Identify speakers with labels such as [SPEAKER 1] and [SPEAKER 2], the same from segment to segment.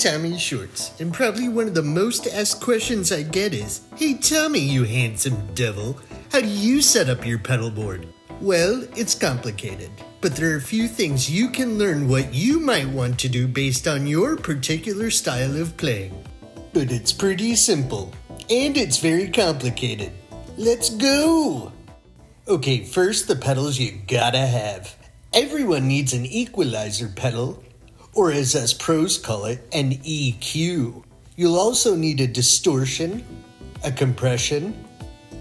[SPEAKER 1] Tommy Shorts, and probably one of the most asked questions I get is, "Hey Tommy, you handsome devil, how do you set up your pedalboard?" Well, it's complicated, but there are a few things you can learn what you might want to do based on your particular style of playing. But it's pretty simple, and it's very complicated. Let's go! Okay, first the pedals you gotta have. Everyone needs an equalizer pedal, or as us pros call it, an EQ. You'll also need a distortion, a compression,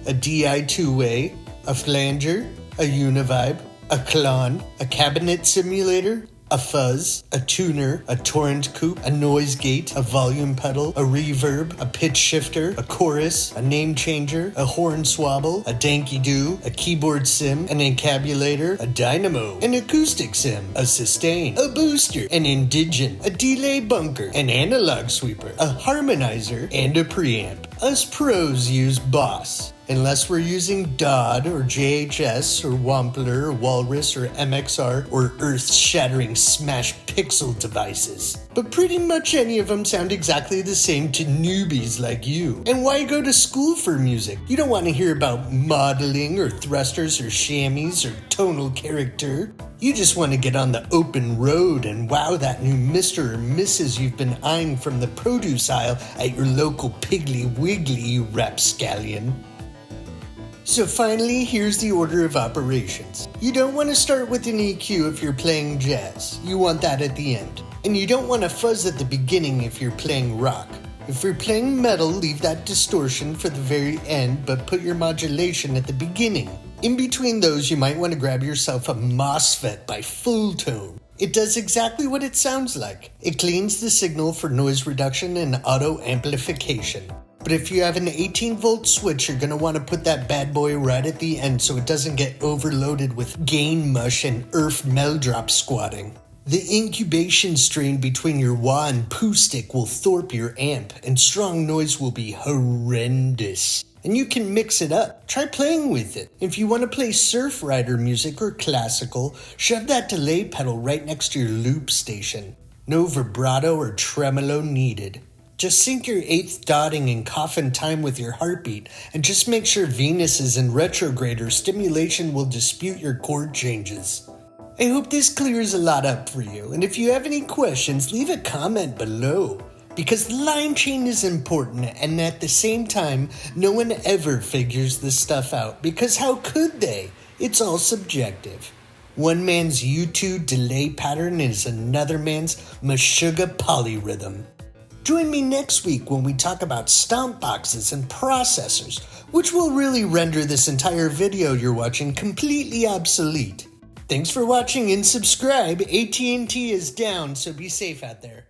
[SPEAKER 1] a DI two-way, a flanger, a univibe, a clon, a cabinet simulator, a fuzz, a tuner, a torrent coupe, a noise gate, a volume pedal, a reverb, a pitch shifter, a chorus, a name changer, a horn swabble, a danky-doo, a keyboard sim, an encabulator, a dynamo, an acoustic sim, a sustain, a booster, an indigent, a delay bunker, an analog sweeper, a harmonizer, and a preamp. Us pros use Boss. Unless we're using Dodd or JHS or Wampler or Walrus or MXR or earth-shattering smash pixel devices. But pretty much any of them sound exactly the same to newbies like you. And why go to school for music? You don't want to hear about modeling or thrusters or chamois or tonal character. You just want to get on the open road and wow that new Mr. or Mrs. you've been eyeing from the produce aisle at your local Piggly Wiggly, you rapscallion. So finally, here's the order of operations. You don't want to start with an EQ if you're playing jazz. You want that at the end. And you don't want a fuzz at the beginning if you're playing rock. If you're playing metal, leave that distortion for the very end, but put your modulation at the beginning. In between those, you might want to grab yourself a MOSFET by Full Tone. It does exactly what it sounds like. It cleans the signal for noise reduction and auto amplification. But if you have an 18-volt switch, you're going to want to put that bad boy right at the end so it doesn't get overloaded with gain mush and ERF meldrop squatting. The incubation strain between your wah and poo stick will thorpe your amp, and strong noise will be horrendous. And you can mix it up. Try playing with it. If you want to play surf rider music or classical, shove that delay pedal right next to your loop station. No vibrato or tremolo needed. Just sync your eighth dotting and cough in time with your heartbeat, and just make sure Venus is in retrograde or stimulation will dispute your chord changes. I hope this clears a lot up for you, and if you have any questions, leave a comment below. Because the line chain is important, and at the same time, no one ever figures this stuff out, because how could they? It's all subjective. One man's U2 delay pattern is another man's Meshuggah polyrhythm. Join me next week when we talk about stomp boxes and processors, which will really render this entire video you're watching completely obsolete. Thanks for watching and subscribe. AT&T is down, so be safe out there.